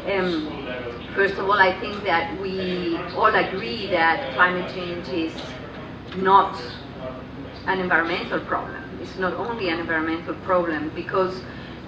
First of all, I think that we all agree that climate change is not an environmental problem. It's not only an environmental problem because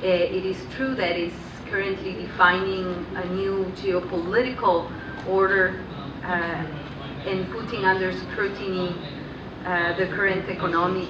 it is true that it's currently defining a new geopolitical order and putting under scrutiny the current economic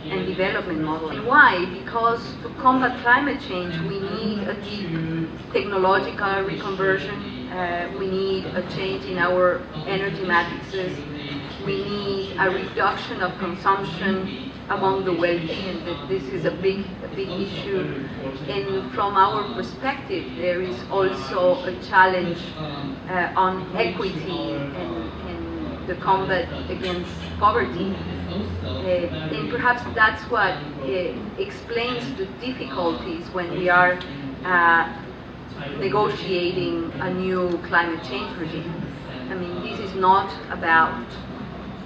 and development model. And why? Because to combat climate change we need a deep technological reconversion, we need a change in our energy matrices, we need a reduction of consumption among the wealthy, and this is a big issue. And from our perspective, there is also a challenge on equity and the combat against poverty. And perhaps that's what explains the difficulties when we are negotiating a new climate change regime. I mean, this is not about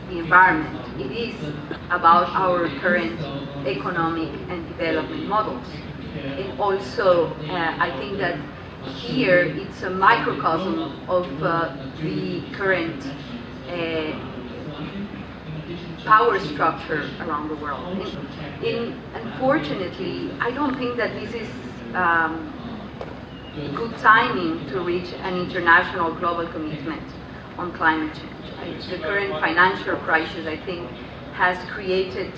the environment. It is about our current economic and development models. And also, I think that here it's a microcosm of the current power structure around the world. And unfortunately, I don't think that this is good timing to reach an international global commitment on climate change. The current financial crisis, I think, has created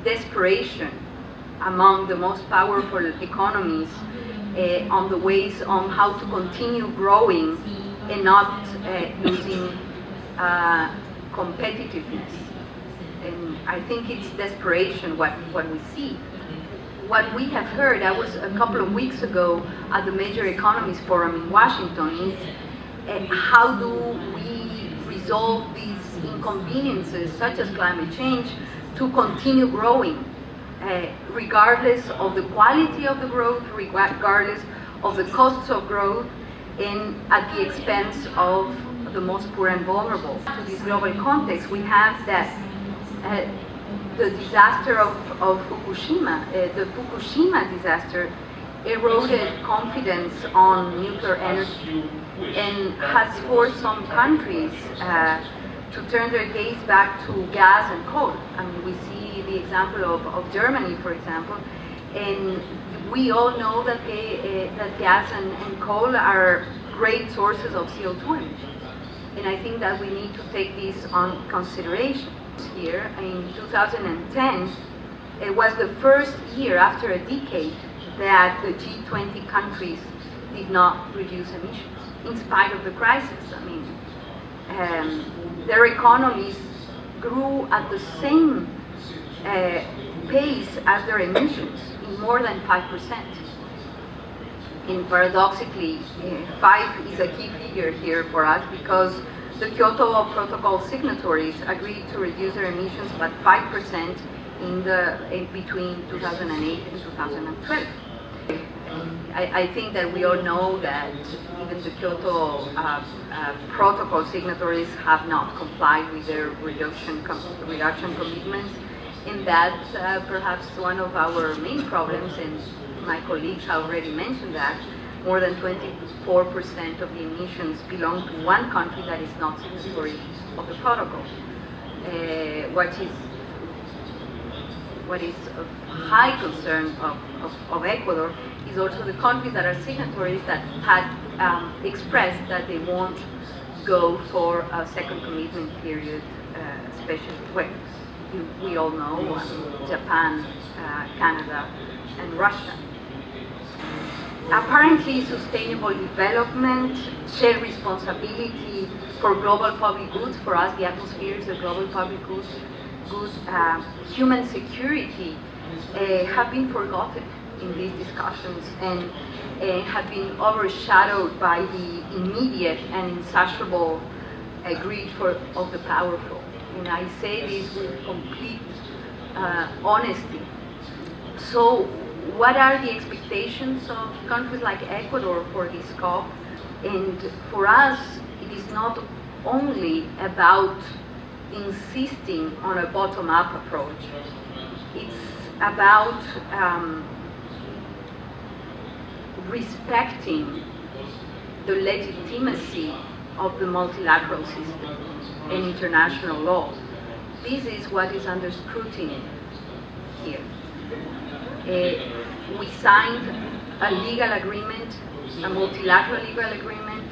desperation among the most powerful economies on the ways on how to continue growing and not losing competitiveness. And I think it's desperation what we see. What we have heard, I was a couple of weeks ago at the Major Economies Forum in Washington, is how do we resolve these inconveniences such as climate change to continue growing, regardless of the quality of the growth, regardless of the costs of growth, and at the expense of the most poor and vulnerable. To this global context, we have that the disaster of Fukushima, the Fukushima disaster eroded confidence on nuclear energy and has forced some countries to turn their gaze back to gas and coal. I mean, we see the example of Germany, for example, and we all know that that gas and coal are great sources of CO2 emissions. And I think that we need to take this on consideration. Here in 2010, it was the first year after a decade that the G20 countries did not reduce emissions, in spite of the crisis. I mean, their economies grew at the same pace as their emissions, in more than 5%. And paradoxically, 5 is a key figure here for us because the Kyoto Protocol signatories agreed to reduce their emissions by 5% in between 2008 and 2012. I think that we all know that even the Kyoto Protocol signatories have not complied with their reduction commitments, and that's perhaps one of our main problems, and my colleagues have already mentioned that. More than 24% of the emissions belong to one country that is not signatory of the protocol. What is of high concern of Ecuador is also the countries that are signatories that had expressed that they won't go for a second commitment period, especially when we all know Japan, Canada, and Russia. Apparently, sustainable development, shared responsibility for global public goods, for us the atmosphere is a global public good, human security have been forgotten in these discussions and have been overshadowed by the immediate and insatiable greed of the powerful. And I say this with complete honesty. So, what are the expectations of countries like Ecuador for this COP? And for us, it is not only about insisting on a bottom-up approach. It's about respecting the legitimacy of the multilateral system and international law. This is what is under scrutiny here. We signed a legal agreement, a multilateral legal agreement,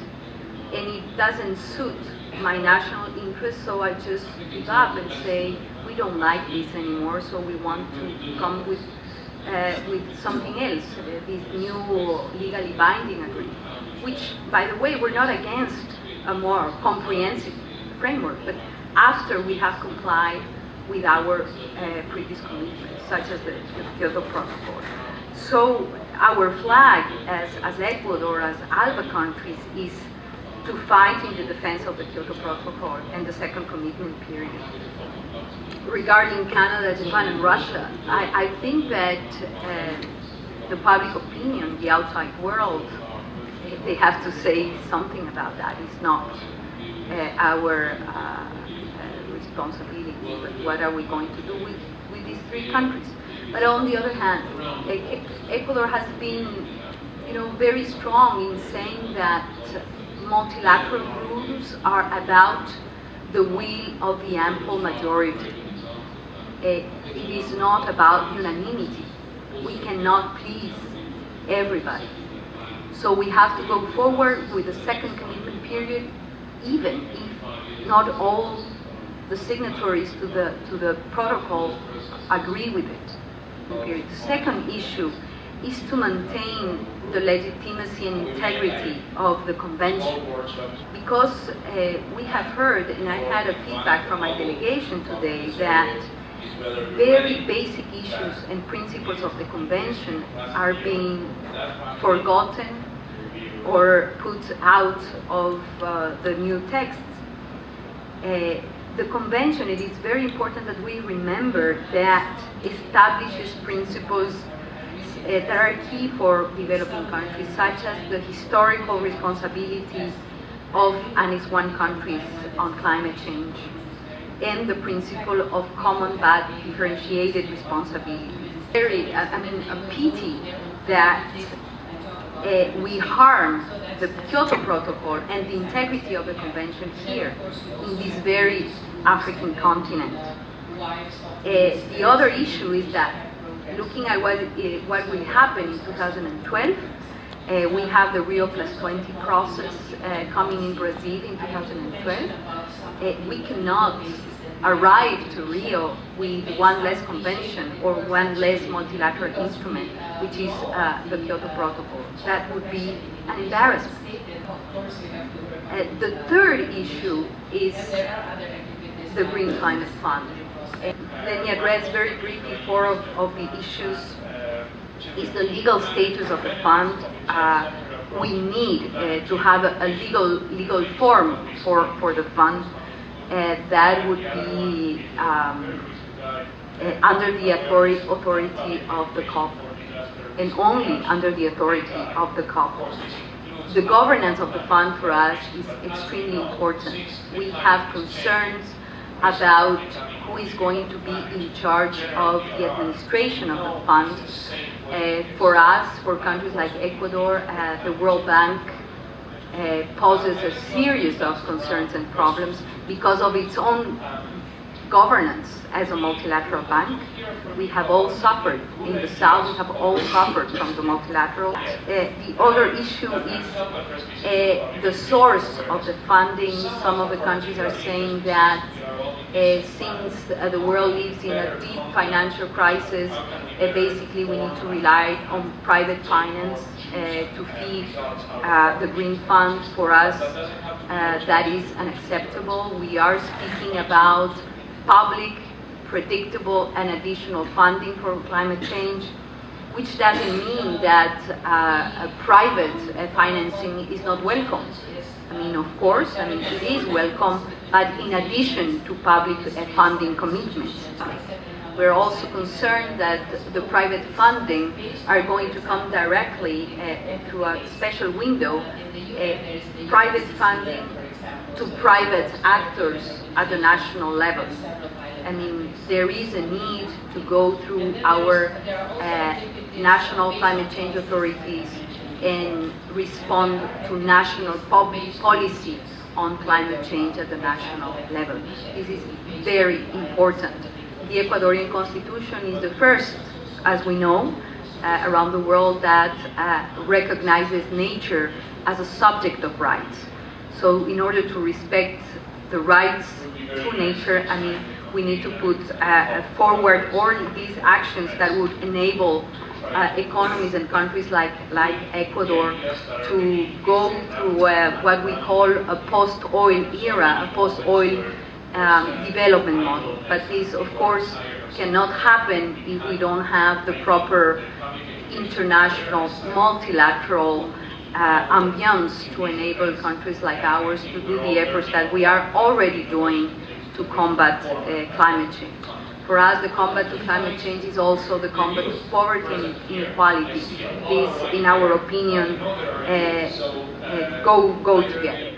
and it doesn't suit my national interests, so I just give up and say, we don't like this anymore, so we want to come with something else, this new legally binding agreement, which, by the way, we're not against a more comprehensive framework, but after we have complied with our previous commitments, such as the Kyoto Protocol. So our flag as Ecuador, as ALBA countries, is to fight in the defense of the Kyoto Protocol and the second commitment period. Regarding Canada, Japan, and Russia, I think that the public opinion, the outside world, they have to say something about that. It's not our responsibility, but what are we going to do with these three countries? But on the other hand, Ecuador has been, very strong in saying that multilateral rules are about the will of the ample majority. It is not about unanimity. We cannot please everybody. So we have to go forward with the second commitment period, even if not all the signatories to the protocol agree with it. The second issue is to maintain the legitimacy and integrity of the convention. Because we have heard, and I had a feedback from my delegation today, that very basic issues and principles of the convention are being forgotten or put out of the new texts. The convention, it is very important that we remember that establishes principles that are key for developing countries, such as the historical responsibility of Annex I countries on climate change, and the principle of common but differentiated responsibility. A pity that we harm the Kyoto Protocol and the integrity of the convention here in this very African continent. The other issue is that, looking at what will happen in 2012, we have the Rio +20 process coming in Brazil in 2012. We cannot arrive to Rio with one less convention or one less multilateral instrument, which is the Kyoto Protocol. That would be an embarrassment. The third issue is the Green Climate Fund. Let me address very briefly four of the issues. Is the legal status of the fund. We need to have a legal form for the fund. That would be under the authority of the couple, and only under the authority of the couple. The governance of the fund for us is extremely important. We have concerns about who is going to be in charge of the administration of the fund. For us, for countries like Ecuador, the World Bank poses a series of concerns and problems because of its own governance as a multilateral bank. We have all suffered in the South, we have all suffered from the multilateral. The other issue is the source of the funding. Some of the countries are saying that since the world lives in a deep financial crisis, basically we need to rely on private finance to feed the Green Fund. For us, that is unacceptable. We are speaking about public, predictable, and additional funding for climate change, which doesn't mean that private financing is not welcome. Of course, it is welcome, but in addition to public funding commitments. We're also concerned that the private funding are going to come directly through a special window, private funding to private actors at the national level. There is a need to go through our national climate change authorities and respond to national public policy on climate change at the national level. This is very important. The Ecuadorian Constitution is the first, as we know, around the world that recognizes nature as a subject of rights. So in order to respect the rights to nature, I mean, we need to put forward all these actions that would enable economies and countries like Ecuador to go through what we call a post-oil era, a post-oil development model. But this, of course, cannot happen if we don't have the proper international, multilateral ambience to enable countries like ours to do the efforts that we are already doing to combat climate change. For us, the combat to climate change is also the combat to poverty and inequality. These, in our opinion, go together.